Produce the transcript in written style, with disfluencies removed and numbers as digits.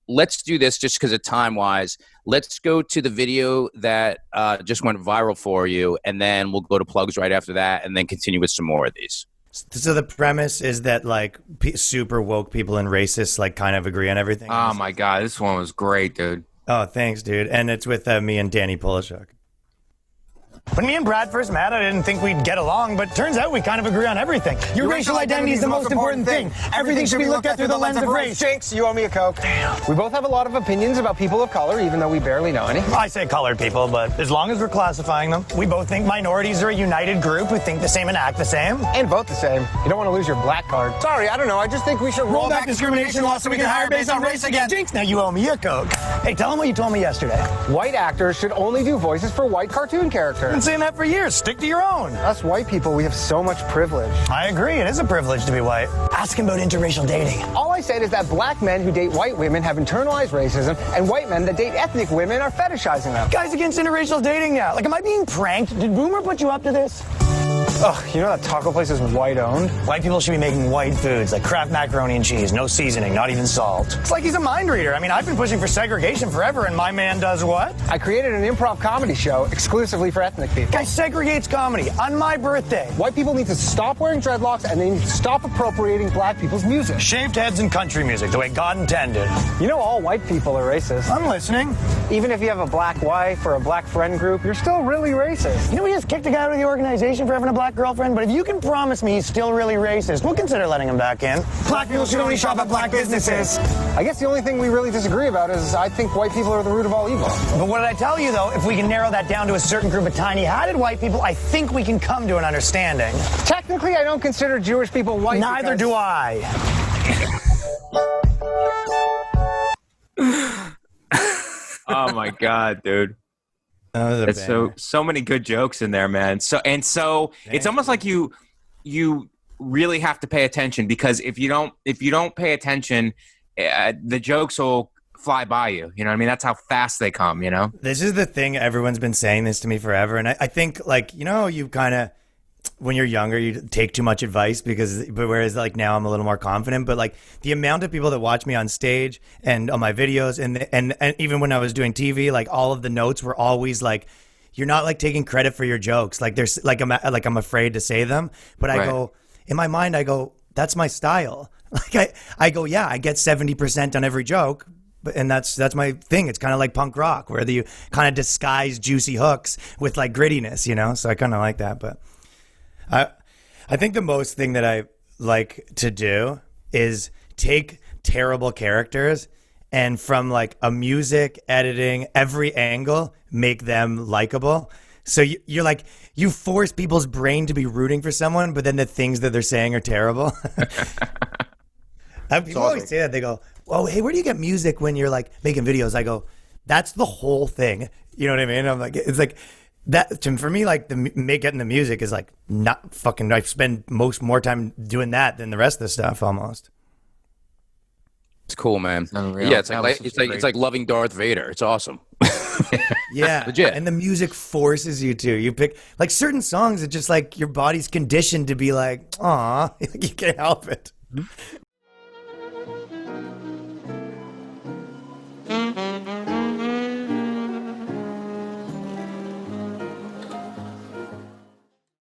let's do this just because of time wise. Let's go to the video that just went viral for you, and then we'll go to plugs right after that, and then continue with some more of these. So the premise is that like super woke people and racists like kind of agree on everything. Oh my God, this one was great, dude. Oh, thanks, dude. And it's with me and Danny Polishuk. When me and Brad first met, I didn't think we'd get along, but turns out we kind of agree on everything. Your racial identity is the most important thing. Everything should be looked at through the lens of race. Jinx, you owe me a Coke. Damn. We both have a lot of opinions about people of color, even though we barely know any. I say colored people, but as long as we're classifying them, we both think minorities are a united group who think the same and act the same. And vote the same. You don't want to lose your black card. Sorry, I don't know. I just think we should roll back discrimination laws so we can hire based on race again. Jinx, now you owe me a Coke. Hey, tell them what you told me yesterday. White actors should only do voices for white cartoon characters. I've been saying that for years. Stick to your own. Us white people, we have so much privilege. I agree. It is a privilege to be white. Ask him about interracial dating. All I said is that black men who date white women have internalized racism, and white men that date ethnic women are fetishizing them. Guys against interracial dating now. Like, am I being pranked? Did Boomer put you up to this? Ugh, you know that taco place is white owned? White people should be making white foods like Kraft macaroni and cheese, no seasoning, not even salt. It's like he's a mind reader. I mean, I've been pushing for segregation forever, and my man does what? I created an improv comedy show exclusively for ethnic people. Guy segregates comedy on my birthday. White people need to stop wearing dreadlocks, and they need to stop appropriating black people's music. Shaved heads and country music, the way God intended. You know all white people are racist. I'm listening. Even if you have a black wife or a black friend group, you're still really racist. You know, we just kicked a guy out of the organization for having a black girlfriend, but if you can promise me he's still really racist, we'll consider letting him back in. Black people should only shop at black businesses. I guess the only thing we really disagree about is I think white people are the root of all evil. But what did I tell you, though? If we can narrow that down to a certain group of tiny-hatted white people, I think we can come to an understanding. Technically, I don't consider Jewish people white. Neither do I. Oh my God, dude. It's so many good jokes in there, man. So it's almost like you really have to pay attention, because if you don't pay attention, the jokes will fly by you. You know what I mean? That's how fast they come, you know? This is the thing. Everyone's been saying this to me forever. And I think, like, you know, you kind of, when you're younger, you take too much advice but whereas like now I'm a little more confident, but like the amount of people that watch me on stage and on my videos and even when I was doing TV, like all of the notes were always like, you're not like taking credit for your jokes. Like there's like, I'm afraid to say them, but I go, in my mind, I go, that's my style. Like I go, yeah, I get 70% on every joke. And that's my thing. It's kind of like punk rock, where you kind of disguise juicy hooks with like grittiness, you know? So I kind of like that, but I think the most thing that I like to do is take terrible characters and from like a music, editing, every angle, make them likable. So you're like, you force people's brain to be rooting for someone, but then the things that they're saying are terrible. People always say that. They go, oh, hey, where do you get music when you're like making videos? I go, that's the whole thing. You know what I mean? I'm like, it's like, that for me, like getting the music is like not fucking. I spend more time doing that than the rest of the stuff almost. It's cool, man. Unreal. Yeah, it's like loving Darth Vader. It's awesome. Yeah, legit. And the music forces you to. You pick like certain songs. It's just like your body's conditioned to be like, aw, you can't help it.